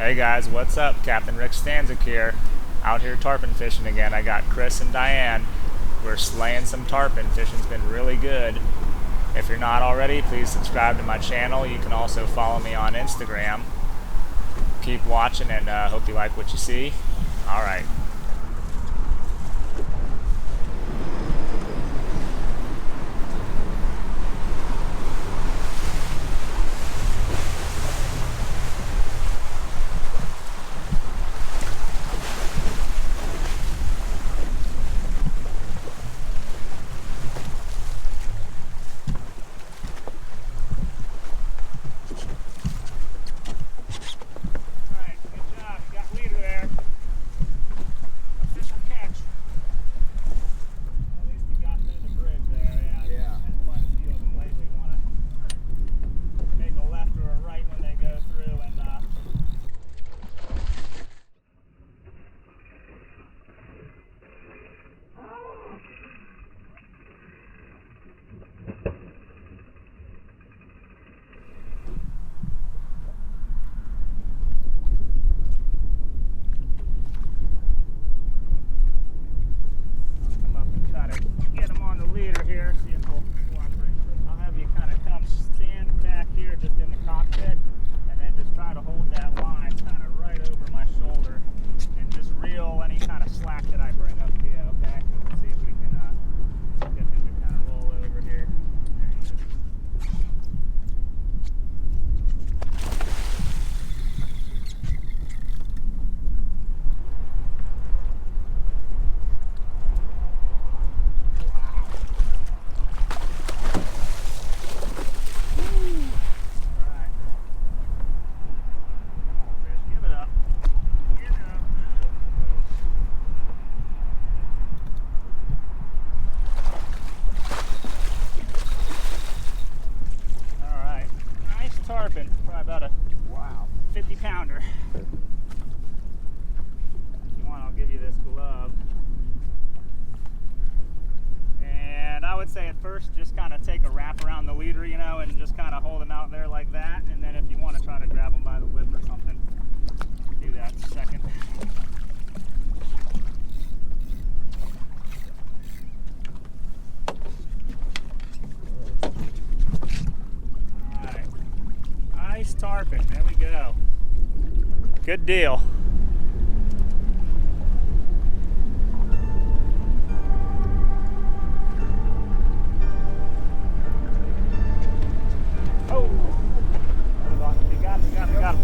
Hey guys, what's up? Captain Rick Stanzik here. Out here tarpon fishing again. I got Chris and Diane. We're slaying some tarpon. Fishing's been really good. If you're not already, please subscribe to my channel. You can also follow me on Instagram. Keep watching and hope you like what you see. Alright. Tarpon, probably about a 50 pounder. If you want, I'll give you this glove. And I would say at first just kind of take a wrap around the leader, you know, and just kind of hold them out there like that. And then if you want to try to grab them by the lip or something, do that in a second. Nice tarpon, there we go. Good deal. Oh, you got him. Got it?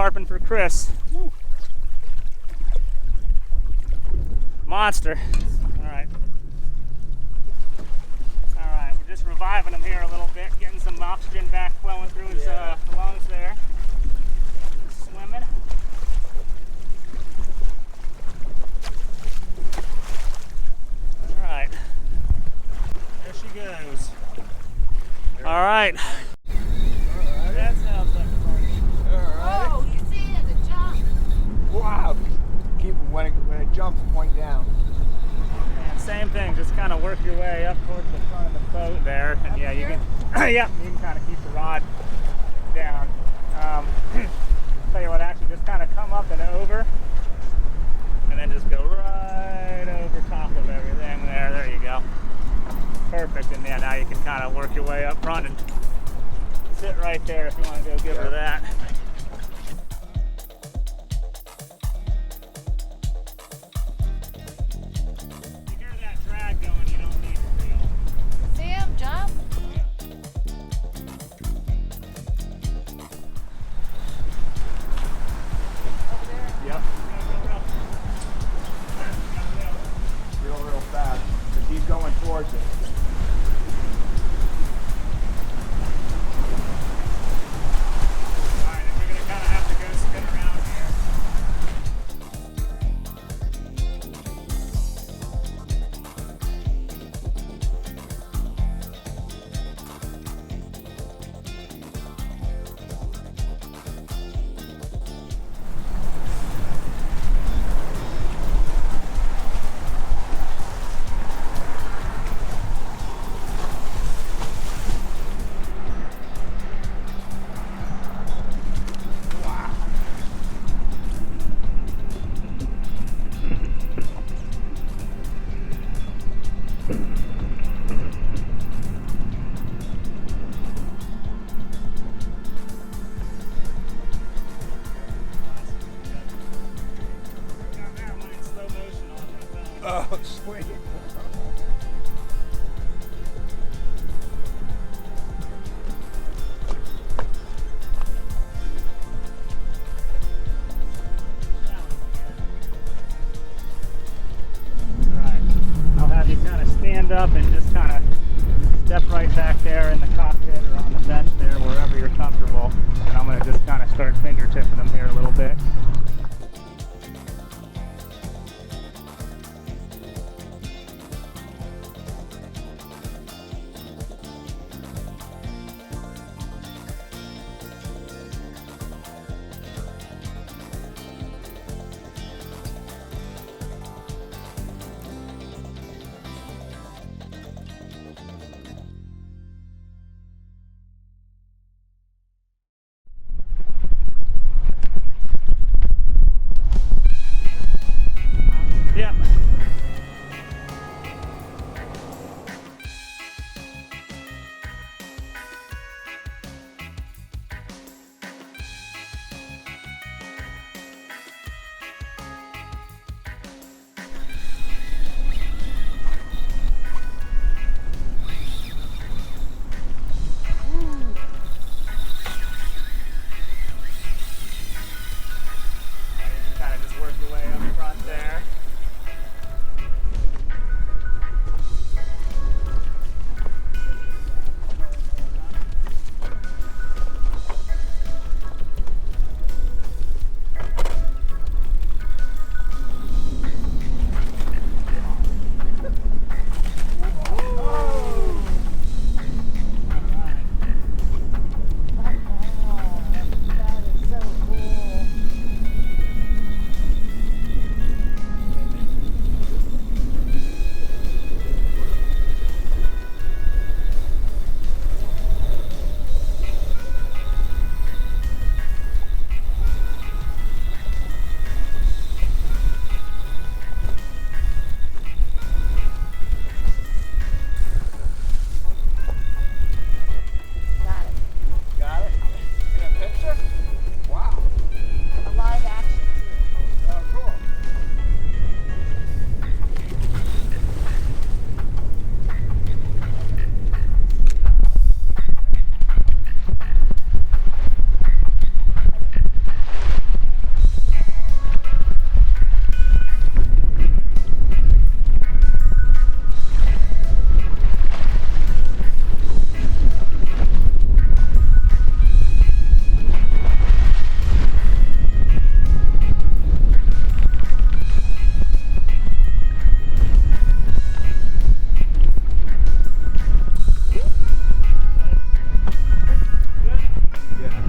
tarpon for Chris. Woo. Monster. Alright. Alright, we're just reviving him here a little bit, getting some oxygen back flowing through his lungs there. Swimming. Alright. There she goes. Alright. That sounds like a party. Oh, you see it, the jump. Wow. Keep when it jumps, point down. And same thing, just kind of work your way up towards the front of the boat there, and yeah, you can, yeah, you can kind of keep the rod down. Tell you what, actually, just kind of come up and over, and then just go right over top of everything there. There you go. Perfect. And yeah, now you can kind of work your way up front and sit right there if you want to go give her that. You hear that drag going, you don't need to reel. See him jump? Over there? Yep. Real fast. Because he's going towards it. Alright, and we're going to kind of have to go spin around here. Got that one in slow motion on my phone. Oh, sweet. Alright, I'll have you kind of stand up and just kind of step right back there in the cockpit or on the bench there, wherever you're comfortable. And I'm going to just kind of start fingertipping them here a little bit.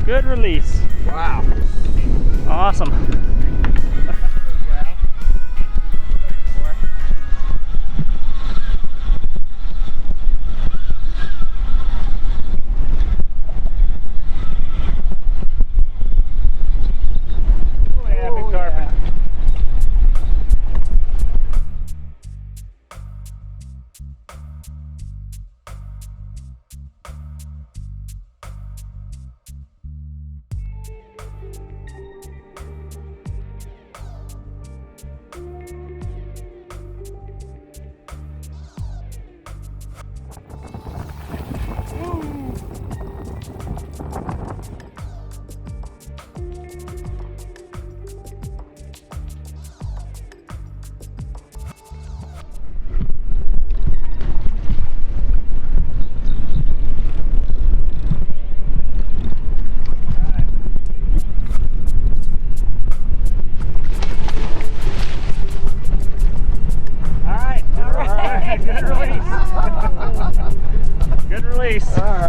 Good release. Wow. Awesome. Yeah, big tarpon. Good release. Good release. All